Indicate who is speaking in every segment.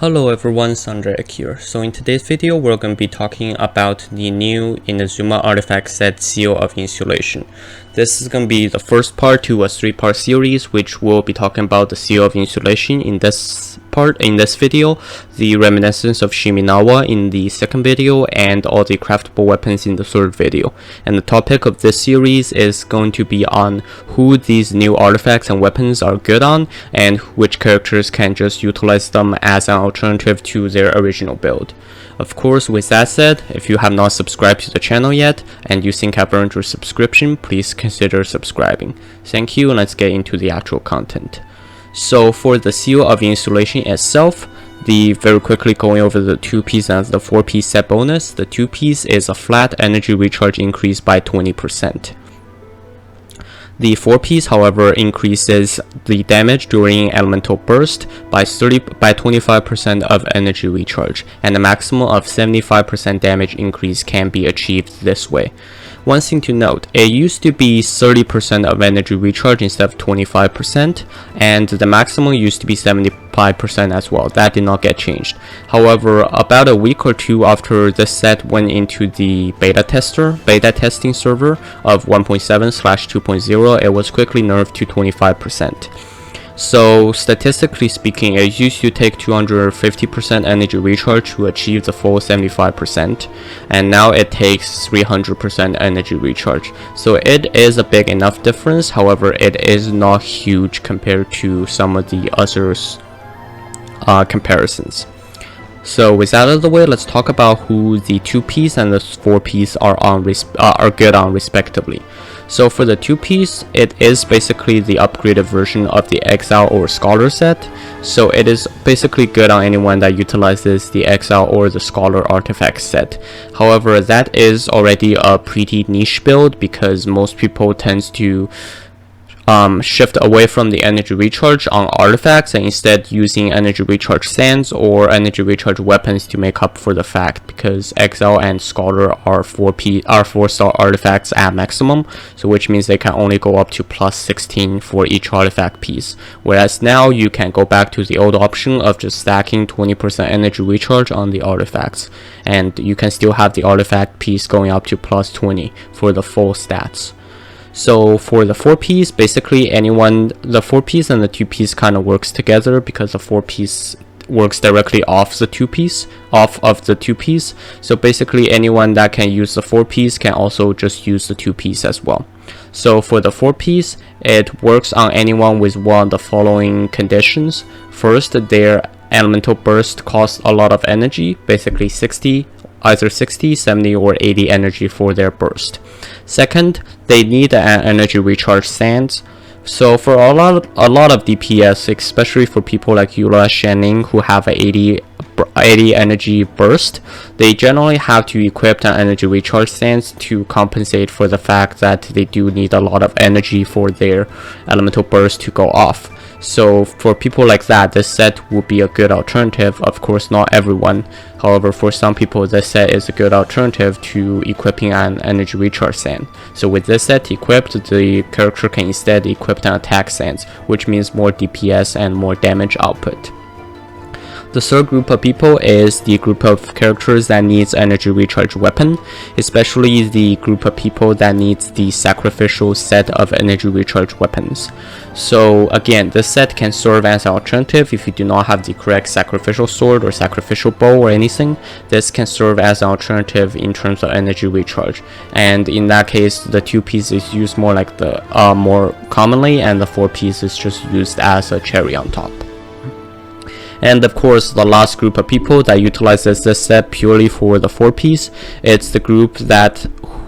Speaker 1: Hello everyone, Sandrak here. So in today's video, we're going to be talking about the new Inazuma Artifact Set Seal of Insulation. This is going to be the first part to a 3-part series, which will be talking about the Seal of Insulation in this video, the reminiscence of Shiminawa in the second video, and all the craftable weapons in the third video. And the topic of this series is going to be on who these new artifacts and weapons are good on, and which characters can just utilize them as an alternative to their original build. Of course, with that said, if you have not subscribed to the channel yet and you think I've earned your subscription, please consider subscribing. Thank you, and let's get into the actual content. So for the Seal of Insulation itself, very quickly going over the 2-piece and the 4-piece set bonus, the 2-piece is a flat energy recharge increase by 20%. The 4-piece, however, increases the damage during elemental burst by 25% of energy recharge, and a maximum of 75% damage increase can be achieved this way. One thing to note, it used to be 30% of energy recharge instead of 25%, and the maximum used to be 75% as well. That did not get changed. However, about a week or two after this set went into the beta testing server of 1.7/2.0, it was quickly nerfed to 25%. So statistically speaking, it used to take 250% energy recharge to achieve the full 75%, and now it takes 300% energy recharge. So it is a big enough difference. However, it is not huge compared to some of the others comparisons. So with that out of the way, let's talk about who the 2-piece and the 4-piece are good on respectively. So for the 2-piece, it is basically the upgraded version of the Exile or Scholar set. So it is basically good on anyone that utilizes the Exile or the Scholar Artifact set. However, that is already a pretty niche build because most people tend to shift away from the energy recharge on artifacts and instead using energy recharge sands or energy recharge weapons to make up for the fact, because Exile and Scholar are 4-star artifacts at maximum, so which means they can only go up to plus 16 for each artifact piece, whereas now you can go back to the old option of just stacking 20% energy recharge on the artifacts, and you can still have the artifact piece going up to plus 20 for the full stats. So for the 4-piece, basically the 4-piece and the 2-piece kind of works together because the 4-piece works directly off of the 2-piece. So basically anyone that can use the 4-piece can also just use the 2-piece as well. So for the 4-piece, it works on anyone with one of the following conditions. First, their elemental burst costs a lot of energy, basically either 60, 70, or 80 energy for their burst. Second, they need an energy recharge sands. So for a lot of DPS, especially for people like Eula, Shanning, who have a 80 energy burst, they generally have to equip an energy recharge sands to compensate for the fact that they do need a lot of energy for their elemental burst to go off. So for people like that, this set would be a good alternative. Of course, not everyone. However, for some people, this set is a good alternative to equipping an energy recharge sand. So with this set equipped, the character can instead equip an attack sands, which means more DPS and more damage output. The third group of people is the group of characters that needs energy recharge weapon, especially the group of people that needs the sacrificial set of energy recharge weapons. So again, this set can serve as an alternative if you do not have the correct sacrificial sword or sacrificial bow or anything. This can serve as an alternative in terms of energy recharge, and in that case, the 2-piece is used more like more commonly, and the 4-piece is just used as a cherry on top. And of course, the last group of people that utilizes this set purely for the 4-piece, it's the group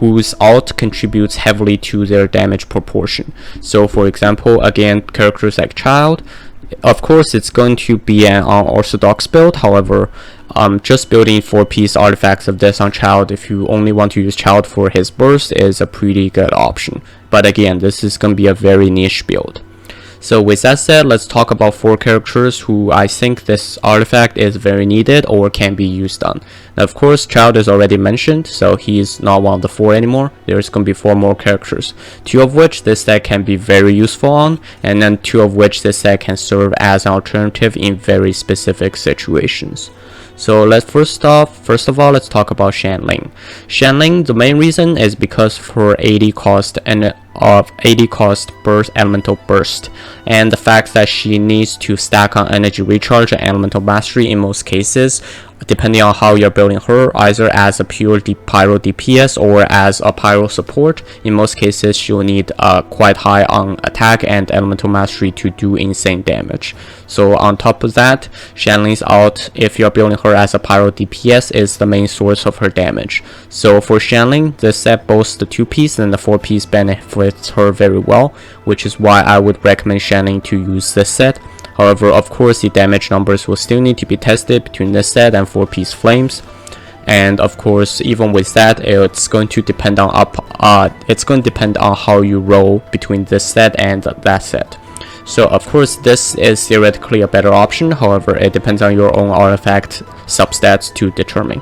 Speaker 1: whose alt contributes heavily to their damage proportion. So for example, again, characters like Child, of course it's going to be an unorthodox build. However, just building 4-piece artifacts of this on Child, if you only want to use Child for his burst, is a pretty good option. But again, this is going to be a very niche build. So with that said, let's talk about 4 characters who I think this artifact is very needed or can be used on. Now, of course, Child is already mentioned, so he's not one of the 4 anymore. There's going to be 4 more characters, 2 of which this set can be very useful on, and then 2 of which this set can serve as an alternative in very specific situations. So let's first of all, let's talk about Shanling. Shanling, the main reason is because of her 80 cost and of 80 cost burst elemental burst, and the fact that she needs to stack on energy recharge and elemental mastery in most cases, depending on how you're building her, either as a pure pyro DPS or as a pyro support. In most cases, she'll need quite high on attack and elemental mastery to do insane damage. So on top of that, Shanling's ult, if you're building her as a pyro DPS, is the main source of her damage. So for Shanling, this set boasts the 2-piece and the 4-piece benefits her very well, which is why I would recommend Shanling to use this set. However, of course, the damage numbers will still need to be tested between this set and 4-piece flames. And of course, even with that, it's going to depend on how you roll between this set and that set. So of course, this is theoretically a better option. However, it depends on your own artifact substats to determine.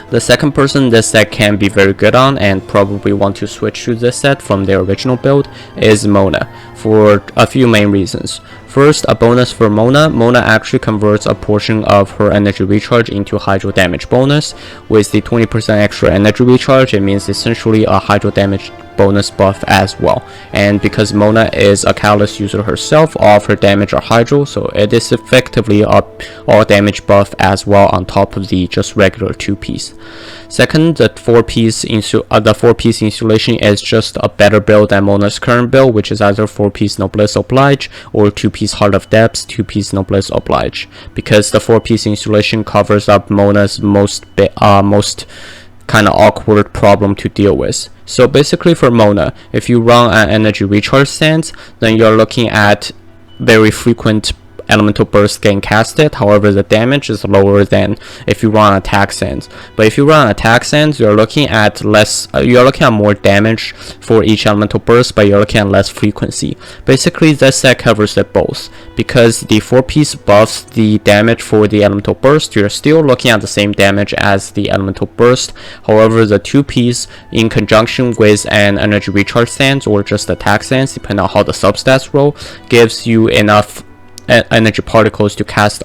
Speaker 1: The second person this set can be very good on and probably want to switch to this set from their original build is Mona, for a few main reasons. First, a bonus for Mona. Mona actually converts a portion of her energy recharge into hydro damage bonus. With the 20% extra energy recharge, it means essentially a hydro damage bonus buff as well. And because Mona is a catalyst user herself, all of her damage are hydro, so it is effectively a all damage buff as well on top of the just regular 2-piece. Second, the 4-piece insulation is just a better build than Mona's current build, which is either 4-piece Noblesse Oblige or 2-piece Heart of Depths, 2-piece Noblesse Oblige, because the 4-piece insulation covers up Mona's most kind of awkward problem to deal with. So basically for Mona, if you run an energy recharge stance, then you're looking at very frequent elemental burst getting casted. However, the damage is lower than if you run attack sands. But if you run attack sands, you're looking at more damage for each elemental burst, but you're looking at less frequency. Basically, this set covers it both. Because the 4-piece buffs the damage for the elemental burst, you're still looking at the same damage as the elemental burst. However, the 2-piece, in conjunction with an energy recharge stance or just attack stance, depending on how the substats roll, gives you enough energy particles to cast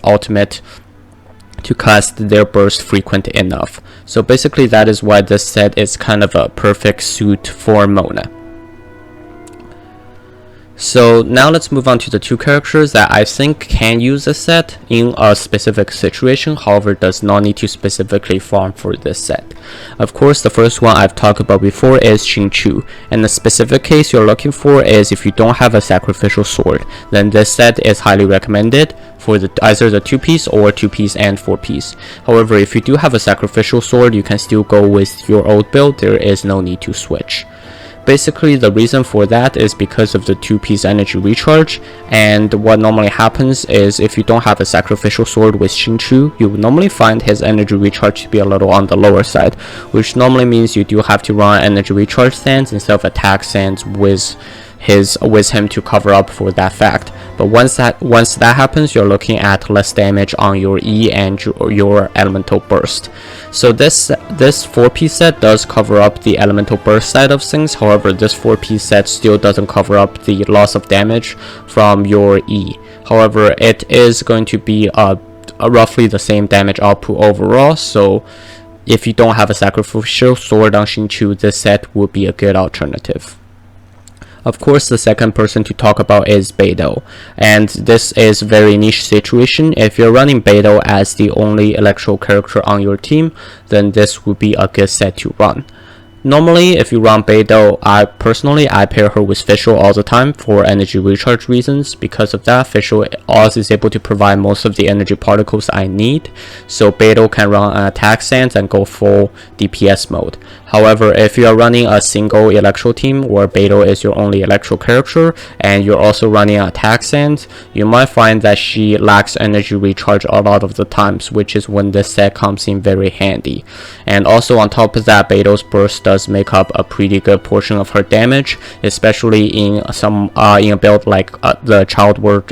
Speaker 1: their burst frequent enough. So basically, that is why this set is kind of a perfect suit for Mona. So now let's move on to the 2 characters that I think can use this set in a specific situation, however does not need to specifically farm for this set. Of course, the first one I've talked about before is Ching Choo, and the specific case you're looking for is if you don't have a sacrificial sword, then this set is highly recommended for either the 2-piece or 2-piece and 4-piece. However, if you do have a sacrificial sword, you can still go with your old build. There is no need to switch. Basically, the reason for that is because of the 2-piece energy recharge, and what normally happens is if you don't have a sacrificial sword with Ching Choo, you will normally find his energy recharge to be a little on the lower side, which normally means you do have to run energy recharge sands instead of attack sands with him to cover up for that fact. But once that happens, you're looking at less damage on your E and your elemental burst. So this 4-piece set does cover up the elemental burst side of things. However, this 4-piece set still doesn't cover up the loss of damage from your E. However, it is going to be roughly the same damage output overall. So if you don't have a sacrificial sword on Ching Choo, this set would be a good alternative. Of course, the second person to talk about is Beto, and this is a very niche situation. If you're running Beto as the only electro character on your team, then this would be a good set to run. Normally, if you run Beto, I pair her with Fischl all the time for energy recharge reasons. Because of that, Fischl also is able to provide most of the energy particles I need, so Beto can run an attack stance and go full DPS mode. However, if you are running a single electro team where Beto is your only electro character and you're also running an attack stance, you might find that she lacks energy recharge a lot of the times, which is when this set comes in very handy. And also on top of that, Beto's burst does make up a pretty good portion of her damage, especially in some in a build like the Childwork,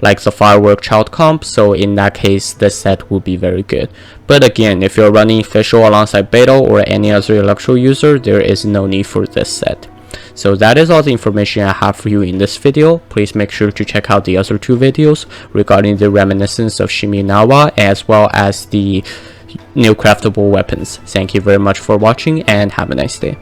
Speaker 1: like the Firework Child comp. So in that case, this set will be very good. But again, if you're running Fischl alongside Beto or any other Electro user, there is no need for this set. So that is all the information I have for you in this video. Please make sure to check out the other 2 videos regarding the reminiscence of Shiminawa as well as the new craftable weapons. Thank you very much for watching and have a nice day.